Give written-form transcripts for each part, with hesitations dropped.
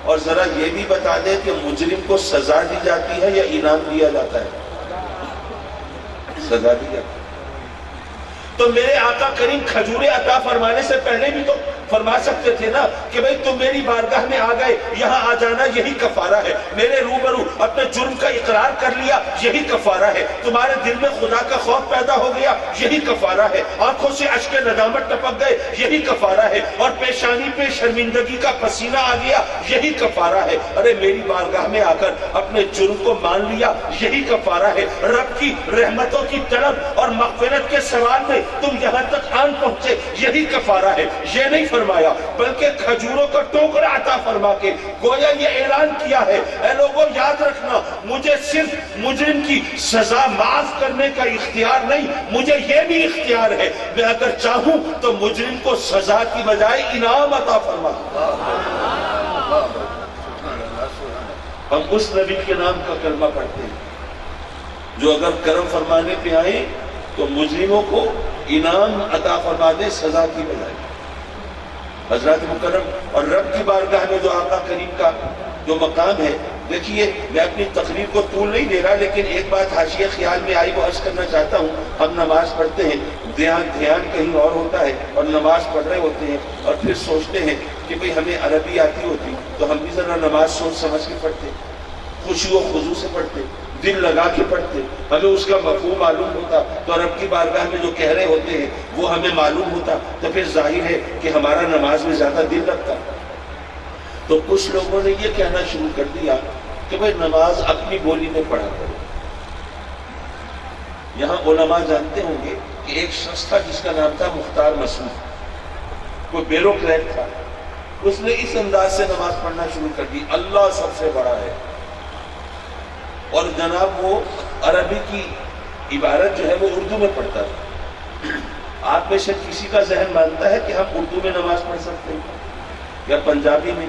اور ذرا یہ بھی بتا دیں کہ مجرم کو سزا دی جاتی ہے یا انعام دیا جاتا ہے؟ سزا دی جاتی ہے۔ تو میرے آقا کریم کھجورے عطا فرمانے سے پہلے بھی تو فرما سکتے تھے نا کہ بھئی تم میری بارگاہ میں آ گئے، یہاں آ جانا یہی کفارہ ہے، میرے روبرو اپنے جرم کا اقرار کر لیا یہی کفارہ ہے، تمہارے دل میں خدا کا خوف پیدا ہو گیا یہی کفارہ ہے، آنکھوں سے اشک ندامت ٹپک گئے یہی کفارہ ہے، اور پیشانی پہ شرمندگی کا پسینہ آ گیا یہی کفارہ ہے۔ ارے میری بارگاہ میں آ کر اپنے جرم کو مان لیا یہی کفارہ ہے۔ رب کی رحمتوں کی طلب اور مغفرت کے سوال میں تم یہاں تک آن پہنچے یہی کفارہ ہے۔ یہ نہیں فرمایا بلکہ کھجوروں کا ٹوکرا عطا فرما کے گویا یہ اعلان کیا ہے، اے لوگوں یاد رکھنا مجھے صرف مجرم کی سزا معاف کرنے کا اختیار نہیں، مجھے یہ بھی اختیار ہے میں اگر چاہوں تو مجرم کو سزا کی بجائے انعام عطا فرما دوں۔ ہم اس نبی کے نام کا کلمہ پڑھتے ہیں جو اگر کرم فرمانے پہ آئے تو مجرموں کو انعام عطا فرما دے سزا کی بجائے۔ حضرات مکرم، اور رب کی بارگاہ میں جو آقا کریم کا جو مقام ہے، دیکھیے میں اپنی تقریر کو طول نہیں دے رہا لیکن ایک بات حاشیہ خیال میں آئی وہ عرض کرنا چاہتا ہوں۔ ہم نماز پڑھتے ہیں، دھیان کہیں اور ہوتا ہے اور نماز پڑھ رہے ہوتے ہیں اور پھر سوچتے ہیں کہ بھئی ہمیں عربی آتی ہوتی تو ہم بھی ذرا نماز سوچ سمجھ کے پڑھتے، خشوع و خضوع سے پڑھتے، دل لگا کے پڑھتے، ہمیں اس کا مفہوم معلوم ہوتا تو رب کی بارگاہ میں جو کہہ رہے ہوتے ہیں وہ ہمیں معلوم ہوتا تو پھر ظاہر ہے کہ ہمارا نماز میں زیادہ دل لگتا۔ تو کچھ لوگوں نے یہ کہنا شروع کر دیا کہ بھئی نماز اپنی بولی میں پڑھا کرو۔ یہاں علماء جانتے ہوں گے کہ ایک شخص تھا جس کا نام تھا مختار مسعود، کوئی بیوروکریٹ تھا، اس نے اس انداز سے نماز پڑھنا شروع کر دی، اللہ سب سے بڑا ہے، اور جناب وہ عربی کی عبارت جو ہے وہ اردو میں پڑھتا تھا۔ آپ میں سے کسی کا ذہن مانتا ہے کہ ہم اردو میں نماز پڑھ سکتے ہیں یا پنجابی میں؟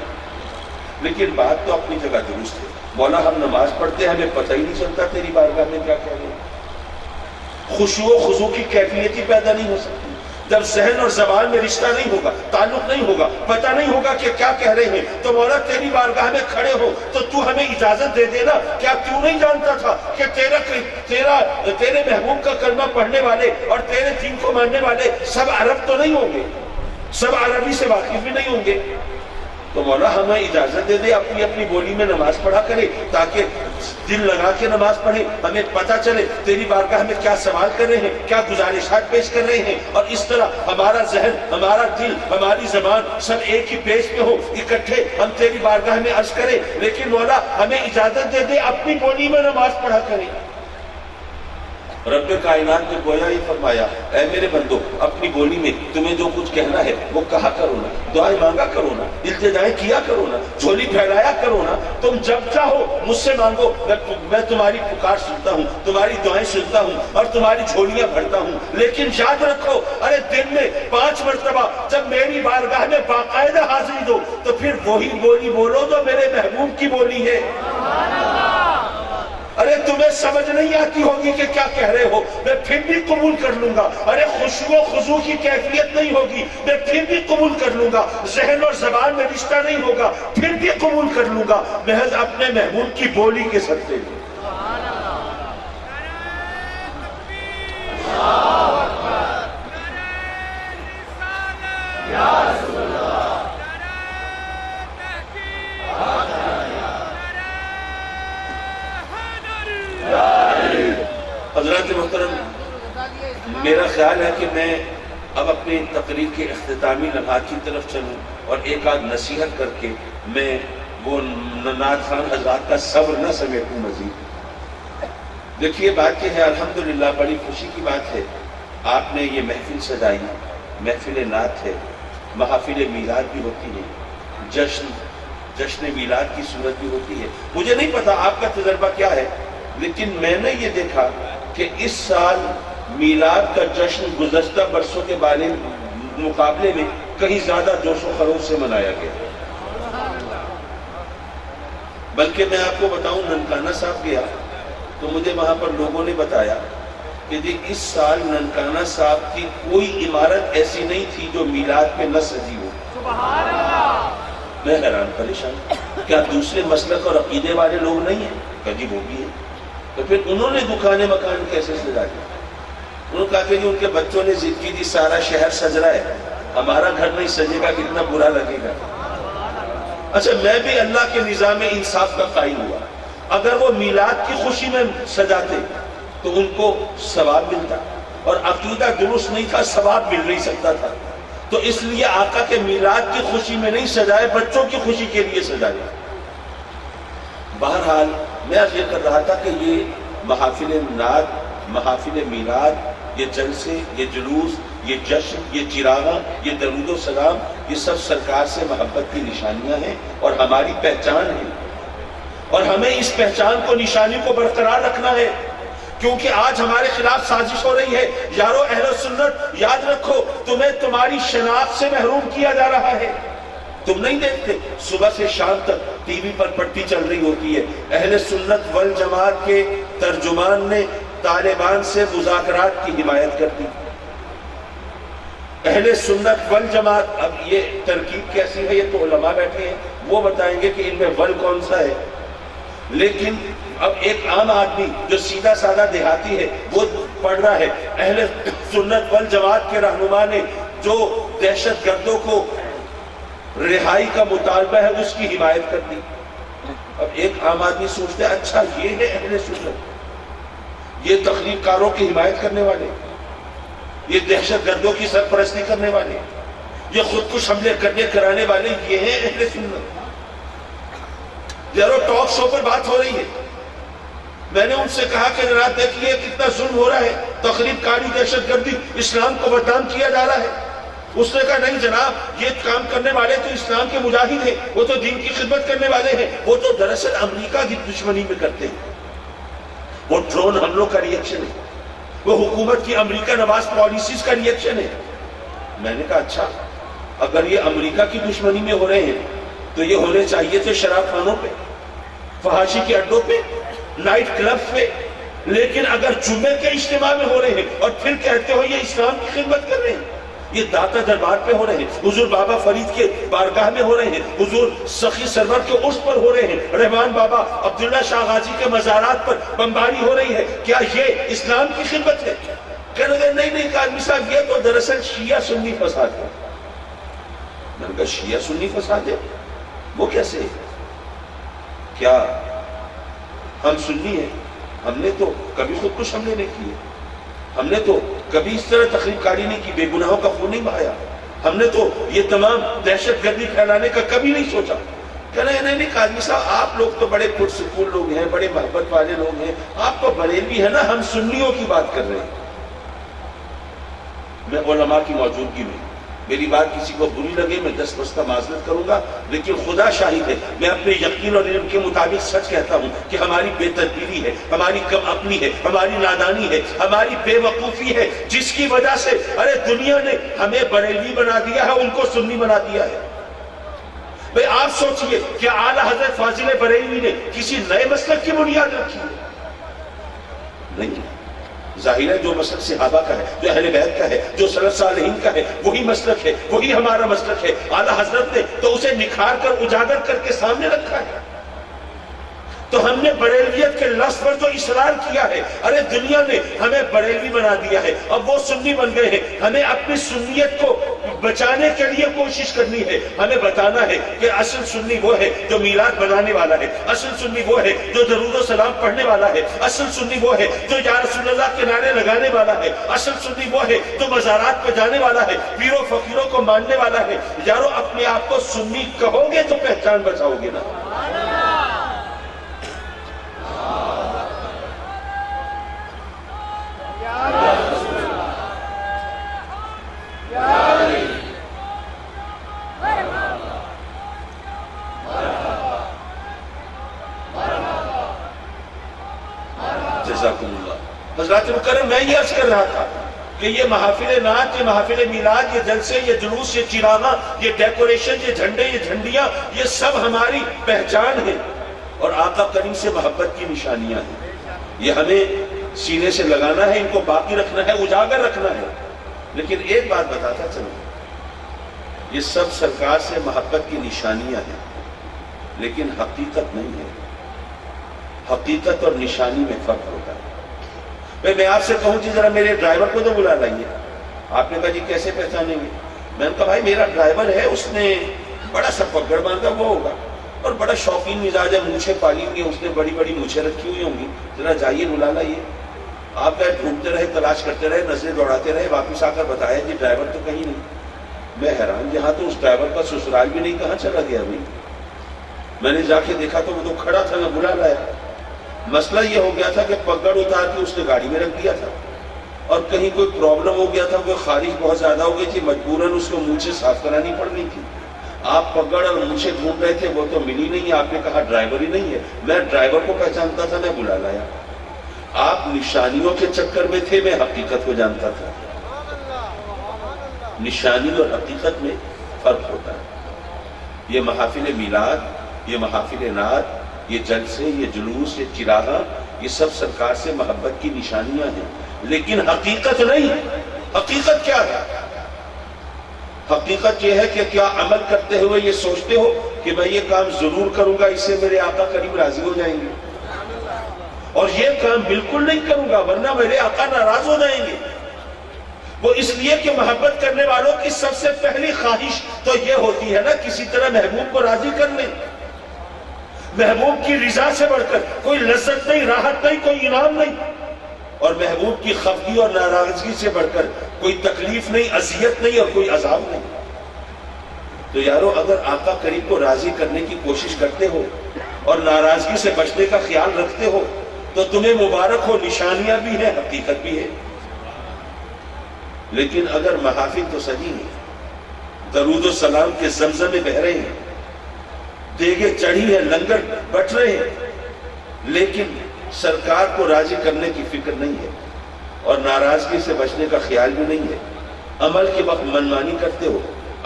لیکن بات تو اپنی جگہ درست ہے۔ مولا ہم نماز پڑھتے ہیں ہمیں پتہ ہی نہیں چلتا تیری بارگاہ میں کیا کہہ رہے ہیں، خشوع و خضوع کی کیفیت ہی پیدا نہیں ہو سکتی جب ذہن اور زبان میں رشتہ نہیں ہوگا، تعلق نہیں ہوگا، پتہ نہیں ہوگا کہ کیا کہہ رہے ہیں۔ تو مولا تیری بارگاہ میں کھڑے ہو تو تو ہمیں اجازت دے دینا، کیا کیوں نہیں جانتا تھا کہ تیرے محبوب کا کلمہ پڑھنے والے اور تیرے دین کو ماننے والے سب عرب تو نہیں ہوں گے، سب عربی سے واقف بھی نہیں ہوں گے؟ تو مولا ہمیں اجازت دے دے اپنی اپنی بولی میں نماز پڑھا کرے تاکہ دل لگا کے نماز پڑھے، ہمیں پتہ چلے تیری بارگاہ میں کیا سوال کر رہے ہیں، کیا گزارشات پیش کر رہے ہیں، اور اس طرح ہمارا ذہن، ہمارا دل، ہماری زبان سب ایک ہی پیج پہ ہو، اکٹھے ہم تیری بارگاہ میں عرض کریں۔ لیکن مولا ہمیں اجازت دے دے اپنی بولی میں نماز پڑھا کرے۔ رب کائنات نے گویا ہی فرمایا، اے میرے بندو اپنی بولی میں تمہیں جو کچھ کہنا ہے وہ کہا کرو نا، دعائیں مانگا کرو نا، التجائیں کیا کرو نا، جھولی پھیلایا کرو نا، تم جب چاہو مجھ سے مانگو، میں تمہاری پکار سنتا ہوں، تمہاری دعائیں سنتا ہوں اور تمہاری جھولیاں بھرتا ہوں۔ لیکن یاد رکھو، ارے دن میں 5 مرتبہ جب میری بارگاہ میں باقاعدہ حاضری دو تو پھر وہی بولی بولو جو میرے محبوب کی بولی ہے۔ ارے تمہیں سمجھ نہیں آتی ہوگی کہ کیا کہہ رہے ہو، میں پھر بھی قبول کر لوں گا۔ ارے خشوع و خضوع کی کیفیت نہیں ہوگی، میں پھر بھی قبول کر لوں گا۔ ذہن اور زبان میں رشتہ نہیں ہوگا، پھر بھی قبول کر لوں گا، محض اپنے محبوب کی بولی کے صدقے میں۔ حضرات محترم، میرا خیال ہے کہ میں اب اپنی تقریر کے اختتامی لمحات کی طرف چلوں اور ایک آدھ نصیحت کر کے میں وہ نعت خوان حضرات کا صبر نہ سمیٹوں مزید۔ دیکھیے بات یہ ہے، الحمدللہ بڑی خوشی کی بات ہے، آپ نے یہ محفل سجائی، محفل نعت ہے، محافل میلاد بھی ہوتی ہے، جشن میلاد کی صورت بھی ہوتی ہے۔ مجھے نہیں پتا آپ کا تجربہ کیا ہے، لیکن میں نے یہ دیکھا کہ اس سال میلاد کا جشن گزشتہ برسوں کے مقابلے میں کہیں زیادہ جوش و خروش سے منایا گیا۔ بلکہ میں آپ کو بتاؤں، ننکانہ صاحب گیا تو مجھے وہاں پر لوگوں نے بتایا کہ جی اس سال ننکانہ صاحب کی کوئی عمارت ایسی نہیں تھی جو میلاد پہ نہ سجی ہو۔ میں حیران پریشان، کیا دوسرے مسلک اور عقیدے والے لوگ نہیں ہیں؟ کہ جی وہ بھی ہے۔ تو پھر انہوں نے دکانیں مکان کیسے سجا دی؟ انہوں نے کہا کہ جی ان کے بچوں نے ضد کی تھی سارا شہر سج رہا ہے، ہمارا گھر نہیں سجے گا، کتنا برا لگے گا۔ اچھا میں بھی اللہ کے نظام انصاف کا قائل ہوا، اگر وہ میلاد کی خوشی میں سجاتے تو ان کو ثواب ملتا، اور عقیدہ درست نہیں تھا، ثواب مل نہیں سکتا تھا، تو اس لیے آقا کے میلاد کی خوشی میں نہیں سجائے، بچوں کی خوشی کے لیے سجائے۔ بہرحال میں یہ کر رہا تھا کہ یہ محافل نعت، محافل میلاد، یہ جلسے، یہ جلوس، یہ جشن، یہ چراغاں، یہ درود و سلام، یہ سب سرکار سے محبت کی نشانیاں ہیں اور ہماری پہچان ہے، اور ہمیں اس پہچان کو، نشانی کو برقرار رکھنا ہے، کیونکہ آج ہمارے خلاف سازش ہو رہی ہے۔ یارو اہل سنت یاد رکھو، تمہیں تمہاری شناخت سے محروم کیا جا رہا ہے۔ تم نہیں دیکھتے صبح سے شام تک ٹی وی پر پٹی چل رہی ہوتی ہے، اہل سنت والجماعت کے ترجمان نے طالبان سے مذاکرات کی حمایت کر دی۔ اہل سنت والجماعت، اب یہ ترکیب کیسی ہے یہ تو علماء بیٹھے ہیں، وہ بتائیں گے کہ ان میں ول کون سا ہے، لیکن اب ایک عام آدمی جو سیدھا سادہ دیہاتی ہے وہ پڑھ رہا ہے، اہل سنت والجماعت کے رہنما نے جو دہشت گردوں کو رہائی کا مطالبہ ہے اس کی حمایت کر دی۔ اب ایک عام آدمی سوچتا ہے اچھا یہ ہے اہل سنت، یہ تخریب کاروں کی حمایت کرنے والے، یہ دہشت گردوں کی سرپرستی کرنے والے، یہ خودکش حملے کرنے کرانے والے، یہ ہیں اہل سنت۔ یارو ٹاک شو پر بات ہو رہی ہے، میں نے ان سے کہا کہ جناب دیکھیے کتنا ظلم ہو رہا ہے، تخریب کاری، دہشت گردی، اسلام کو بدنام کیا جا رہا ہے۔ اس نے کہا نہیں جناب، یہ کام کرنے والے تو اسلام کے مجاہد ہیں، وہ تو دین کی خدمت کرنے والے ہیں، وہ تو دراصل امریکہ کی دشمنی میں کرتے ہیں، وہ ڈرون حملوں کا ریئیکشن ہے، وہ حکومت کی امریکہ نواز پالیسیز کا ریئیکشن ہے۔ میں نے کہا اچھا اگر یہ امریکہ کی دشمنی میں ہو رہے ہیں تو یہ ہونے چاہیے تھے شراب خانوں پہ، فحاشی کے اڈوں پہ، نائٹ کلب پہ، لیکن اگر جمعے کے اجتماع میں ہو رہے ہیں اور پھر کہتے ہو یہ اسلام کی خدمت کر رہے ہیں، یہ داتا دربار پہ ہو رہے ہیں، حضور بابا فرید کے بارگاہ میں ہو رہے ہیں، حضور سخی سرور کے عرس پر ہو رہے ہیں، رحمان بابا عبداللہ شاہ غازی کے مزارات پر بمباری ہو رہی ہے، کیا یہ اسلام کی خدمت ہے؟ کہنے لگے نہیں قاضی صاحب یہ تو دراصل شیعہ سنی فساد ہے۔ میں نے کہا شیعہ سنی فساد ہے، وہ کیسے ہے؟ کیا ہم سنی ہیں؟ ہم نے تو کبھی خود کچھ حملے نہیں کیے، ہم نے تو کبھی اس طرح تخریب کاری نہیں کی، بے گناہوں کا خون نہیں بہایا، ہم نے تو یہ تمام دہشت گردی پھیلانے کا کبھی نہیں سوچا۔ کہنا نہیں قاضی صاحب آپ لوگ تو بڑے پرسکون لوگ ہیں، بڑے محبت والے لوگ ہیں، آپ تو بریلوی ہے نا، ہم سنیوں کی بات کر رہے ہیں۔ میں علماء کی موجودگی میں، میری بات کسی کو بری لگے میں دست بستہ معذرت کروں گا، لیکن خدا شاہد ہے میں اپنے یقین اور علم کے مطابق سچ کہتا ہوں کہ ہماری بے تدبیری ہے، ہماری کم عقلی ہے، ہماری نادانی ہے، ہماری بے وقوفی ہے، جس کی وجہ سے ارے دنیا نے ہمیں بریلوی بنا دیا ہے، ان کو سنی بنا دیا ہے۔ بھئی آپ سوچئے کہ اعلیٰ حضرت فاضل بریلوی نے کسی نئے مسلک کی بنیاد رکھی ہے؟ نہیں، ظاہر ہے جو مسلک صحابہ کا ہے، جو اہل بیت کا ہے، جو سلف صالحین کا ہے، وہی مسلک ہے، وہی ہمارا مسلک ہے۔ اعلیٰ حضرت نے تو اسے نکھار کر اجاگر کر کے سامنے رکھا ہے، تو ہم نے بریلویت کے لفظ پر جو اصرار کیا ہے، ارے دنیا نے ہمیں بریلوی بنا دیا ہے، اب وہ سنی بن گئے ہیں، ہمیں اپنی سنیت کو بچانے کے لیے کوشش کرنی ہے، ہمیں بتانا ہے کہ اصل سنی وہ ہے جو میلاد بنانے والا ہے، اصل سنی وہ ہے جو درود و سلام پڑھنے والا ہے، اصل سنی وہ ہے جو یا رسول اللہ کے نعرے لگانے والا ہے، اصل سنی وہ ہے جو مزارات پہ جانے والا ہے، پیروں فقیروں کو ماننے والا ہے۔ یارو اپنے آپ کو سنی کہو گے تو پہچان بچاؤ گے نا۔ جزاکم اللہ۔ حضرات مکرم میں یہ عرض کر رہا تھا کہ یہ محافل نعت، یہ محافل میلاد، یہ جلسے، یہ جلوس، یہ چراغاں، یہ ڈیکوریشن، یہ جھنڈے، یہ جھنڈیاں، یہ سب ہماری پہچان ہے اور آقا کریم سے محبت کی نشانیاں ہیں۔ یہ ہمیں سینے سے لگانا ہے، ان کو باقی رکھنا ہے، اجاگر رکھنا ہے۔ لیکن ایک بات بتاتا چلوں، یہ سب سرکار سے محبت کی نشانیاں ہیں، لیکن حقیقت نہیں ہے۔ حقیقت اور نشانی میں فرق ہوتا ہے۔ میں آپ سے کہوں جی ذرا میرے ڈرائیور کو تو بلا لائیے، آپ نے کہا جی کیسے پہچانیں گے؟ میں نے کہا بھائی میرا ڈرائیور ہے، اس نے بڑا سا پگڑ باندھا وہ ہوگا اور بڑا شوقین مزاج ہے، مونچھیں پالی ہوئی، اس نے بڑی بڑی مونچھیں رکھی ہوئی ہوں گی، ذرا جائیے بلا لائیے۔ آپ گئے، ڈھونڈتے رہے، تلاش کرتے رہے، نظریں دوڑاتے رہے، واپس آ کر بتایا جی ڈرائیور تو کہیں نہیں۔ میں حیران، یہاں تو اس ڈرائیور کا سسرال بھی نہیں، کہاں چلا گیا بھائی؟ میں نے جا کے دیکھا تو وہ تو کھڑا تھا، میں بلا لایا۔ مسئلہ یہ ہو گیا تھا کہ پگڑ اتار کے اس نے گاڑی میں رکھ دیا تھا، اور کہیں کوئی پرابلم ہو گیا تھا، کوئی خارش بہت زیادہ ہو گئی تھی، مجبوراً اس کو مونچھیں صاف کرانی پڑ گئی تھی۔ آپ پگڑ اور مونچھیں ڈھونڈ رہے تھے، وہ تو ملی نہیں، آپ نے کہا ڈرائیور ہی نہیں ہے۔ میں ڈرائیور کو پہچانتا تھا، میں بلا لایا۔ آپ نشانیوں کے چکر میں تھے، میں حقیقت کو جانتا تھا۔ نشانی اور حقیقت میں فرق ہوتا ہے۔ یہ محافل میلاد، یہ محافل نعت، یہ جلسے، یہ جلوس، یہ چراغاں، یہ سب سرکار سے محبت کی نشانیاں ہیں، لیکن حقیقت نہیں۔ حقیقت کیا ہے؟ حقیقت یہ ہے کہ کیا عمل کرتے ہوئے یہ سوچتے ہو کہ میں یہ کام ضرور کروں گا، اس سے میرے آقا کریم راضی ہو جائیں گے، اور یہ کام بالکل نہیں کروں گا ورنہ میرے آقا ناراض ہو جائیں گے۔ وہ اس لیے کہ محبت کرنے والوں کی سب سے پہلی خواہش تو یہ ہوتی ہے نا کسی طرح محبوب کو راضی کر لیں۔ محبوب کی رضا سے بڑھ کر کوئی لذت نہیں، راحت نہیں، کوئی انعام نہیں، اور محبوب کی خفگی اور ناراضگی سے بڑھ کر کوئی تکلیف نہیں، اذیت نہیں، اور کوئی عذاب نہیں۔ تو یارو اگر آقا کریم کو راضی کرنے کی کوشش کرتے ہو اور ناراضگی سے بچنے کا خیال رکھتے ہو تو تمہیں مبارک ہو، نشانیاں بھی ہیں، حقیقت بھی ہے۔ لیکن اگر محافل تو صحیح ہیں، درود و سلام کے زمزمے بہ رہے ہیں، دیگیں چڑھی ہیں، لنگر بٹ رہے ہیں، لیکن سرکار کو راضی کرنے کی فکر نہیں ہے اور ناراضگی سے بچنے کا خیال بھی نہیں ہے، عمل کے وقت منمانی کرتے ہو،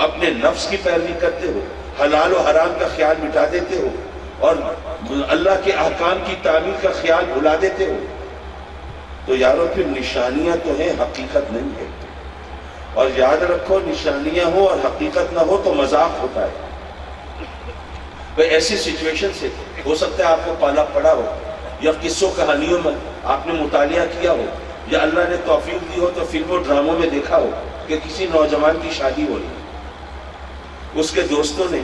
اپنے نفس کی پیروی کرتے ہو، حلال و حرام کا خیال مٹا دیتے ہو اور اللہ کے احکام کی تعمیل کا خیال بھلا دیتے ہو، تو یارو پھر نشانیاں تو ہیں، حقیقت نہیں ہے۔ اور یاد رکھو، نشانیاں ہو اور حقیقت نہ ہو تو مذاق ہوتا ہے۔ ایسی سچویشن سے ہو سکتا ہے آپ کو پالا پڑا ہو، یا قصوں کہانیوں میں آپ نے مطالعہ کیا ہو، یا اللہ نے توفیق دی ہو تو فلموں ڈراموں میں دیکھا ہو کہ کسی نوجوان کی شادی ہو رہی، اس کے دوستوں نے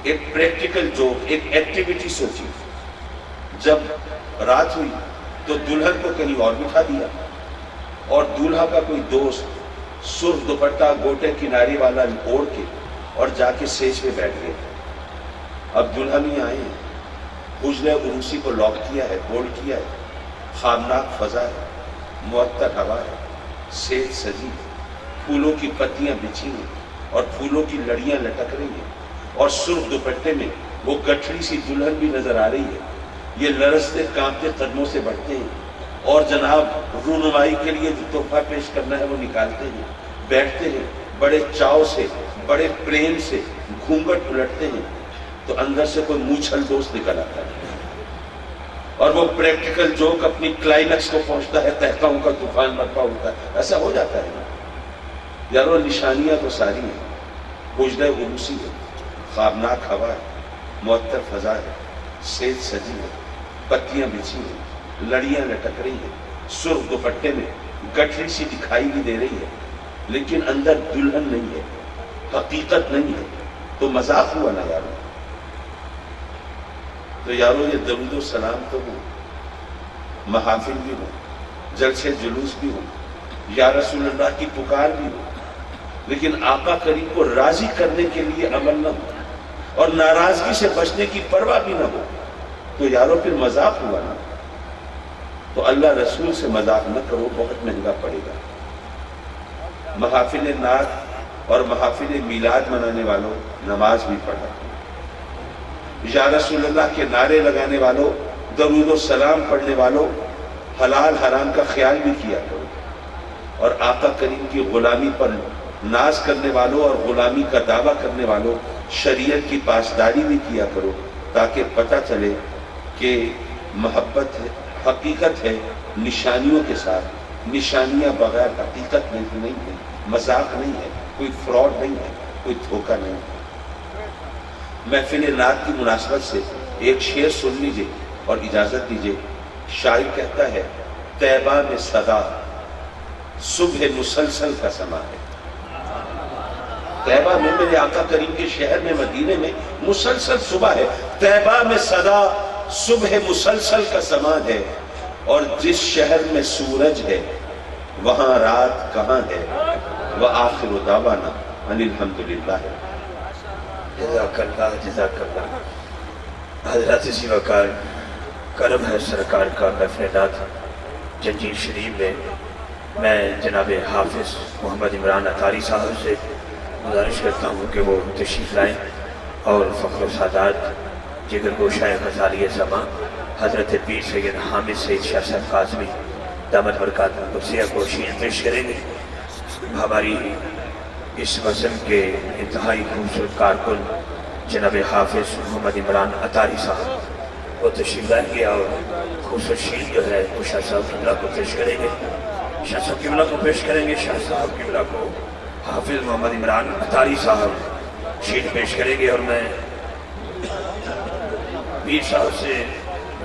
ایک پریکٹیکل جوک، ایک ایکٹیویٹی سوچی، جب رات ہوئی تو دلہن کو کہیں اور بٹھا دیا اور دولہا کا کوئی دوست سرخ دوپٹہ گوٹے کناری والا اوڑھ کے اور جا کے سیج پہ بیٹھ گئے۔ اب دلہن ہی آئے ہیں، حجرہ عروسی کو لاک کیا ہے، بولڈ کیا ہے، خوابناک فضا ہے، معطر ہوا ہے، سیج سجی ہے، پھولوں کی پتیاں بچھی ہیں اور پھولوں کی لڑیاں لٹک رہی ہیں، اور سرخ دوپٹے میں وہ گٹھڑی سی دلہن بھی نظر آ رہی ہے۔ یہ لرزتے کانپتے قدموں سے بڑھتے ہیں اور جناب رونمائی کے لیے جو تحفہ پیش کرنا ہے وہ نکالتے ہیں، بیٹھتے ہیں، بڑے چاؤ سے، بڑے پریم سے گھونگھٹ الٹتے ہیں تو اندر سے کوئی موچھل دوست نکل آتا ہے اور وہ پریکٹیکل جوک اپنی کلائمیکس کو پہنچتا ہے، تہتاؤں کا طوفان برپا ہوتا ہے۔ ایسا ہو جاتا ہے نا یارو، نشانیاں تو ساری ہیں، حجرہ عروسی ہے، خوابناک ہوا ہے، معطر فضا ہے، سیج سجی ہے، پتیاں بچھی ہیں، لڑیاں لٹک رہی ہیں، سرخ دوپٹے میں گٹھڑی سی دکھائی بھی دے رہی ہے، لیکن اندر دلہن نہیں ہے، حقیقت نہیں ہے، تو مذاق ہوا نا یارو۔ تو یارو یہ درود و سلام تو ہو، محافل بھی ہو، جلسے جلوس بھی ہو، یا رسول اللہ کی پکار بھی ہو، لیکن آقا کریم کو راضی کرنے کے لیے عمل نہ ہو اور ناراضگی سے بچنے کی پرواہ بھی نہ ہو تو یارو پھر مذاق ہوا نا۔ تو اللہ رسول سے مذاق نہ کرو، بہت مہنگا پڑے گا۔ محافل نعت اور محافل میلاد منانے والوں نماز بھی پڑھا، یا رسول اللہ کے نعرے لگانے والوں، درود و سلام پڑھنے والوں، حلال حرام کا خیال بھی کیا کرو، اور آقا کریم کی غلامی پر ناز کرنے والوں اور غلامی کا دعویٰ کرنے والوں شریعت کی پاسداری بھی کیا کرو، تاکہ پتہ چلے کہ محبت ہے، حقیقت ہے نشانیوں کے ساتھ، نشانیاں بغیر حقیقت نہیں ہے، مذاق نہیں ہے، کوئی فراڈ نہیں ہے، کوئی دھوکہ نہیں۔ محفل نعت کی مناسبت سے ایک شعر سن لیجئے اور اجازت دیجئے۔ شاعر کہتا ہے طیبہ میں صدا صبح مسلسل کا سما ہے۔ طیبہ میں میرے آقا کریم کے شہر میں مدینے میں مسلسل صبح ہے۔ طیبہ میں صدا صبح مسلسل کا سما ہے، اور جس شہر میں سورج ہے وہاں رات کہاں ہے، وآخر دعوانا ان الحمدللہ۔ جزاک اللہ جزاک اللہ۔ حضرات اسی وقار کرم ہے سرکار کا محفل نعت جنجیر شریف میں جناب حافظ محمد عمران اطاری صاحب سے گزارش کرتا ہوں کہ وہ تشریف لائیں اور فخر و سعادت جگر گوشہ غزالی زمان حضرت پیر سید حامد سید شاہ صاحب قاسمی دامت برکات قدسیہ کو شیئن پیش کریں گے۔ ہماری اس وزن کے انتہائی خوبصورت کارکن جناب حافظ محمد عمران اطاری صاحب وہ تشریف لائیں گے اور خوبصورت شیئن جو ہے وہ شاہ صاحب قبلہ کو پیش کریں گے۔ شاہ صاحب قبلہ کو پیش کریں گے، شاہ صاحب قبلہ کو حافظ محمد عمران اطاری صاحب شیئن پیش کریں گے۔ اور میں پیر صاحب سے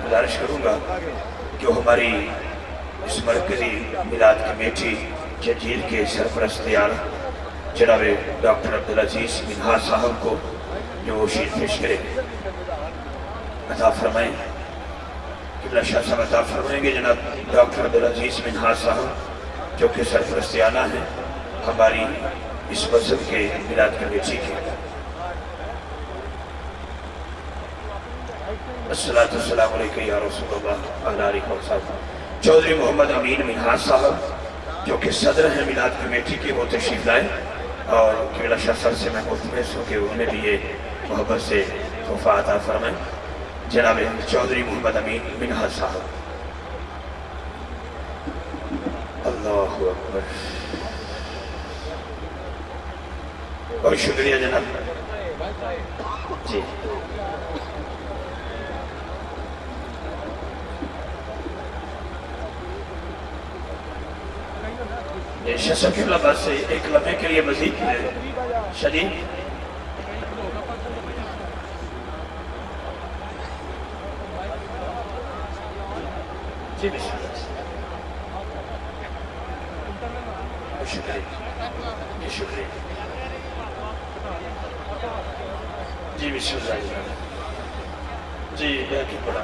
گزارش کروں گا کہ وہ ہماری اس مرکزی میلاد کمیٹی جنجیر کے سرپرستیار جناب ڈاکٹر عبدالعزیز منہاس صاحب کو جو وہ شیئن پیش کریں گے عطا فرمائیں۔ قبلہ شاہ صاحب عطا فرمائیں گے جناب ڈاکٹر عبدالعزیز منہاس صاحب جو کہ سرپرستیانہ ہیں ہماری اس مذہب کے میلاد کمیٹی کے۔ الصلاۃ والسلام علیکہ یا رسول اللہ علیہ آلہ وصحبہ۔ چودھری محمد امین منہاس صاحب جو کہ صدر ہیں میلاد کمیٹی کے وہ تشریف لائیں، اور قبلہ شاہ صاحب سے میں ملتمس ہوں کہ انہیں بھی یہ محبت سے تحفہ عطا فرمائیں۔ جناب چودھری محمد امین منہاس صاحب۔ اللہ اکبر۔ بہت شکریہ جناب جی۔ شاہ صاحب قبلہ بات سے ایک لمحے کے لیے مزید شدید جی بسم اللہ۔ شکریہ جی شکریہ جی بسم اللہ جی بیٹھ کے پڑھا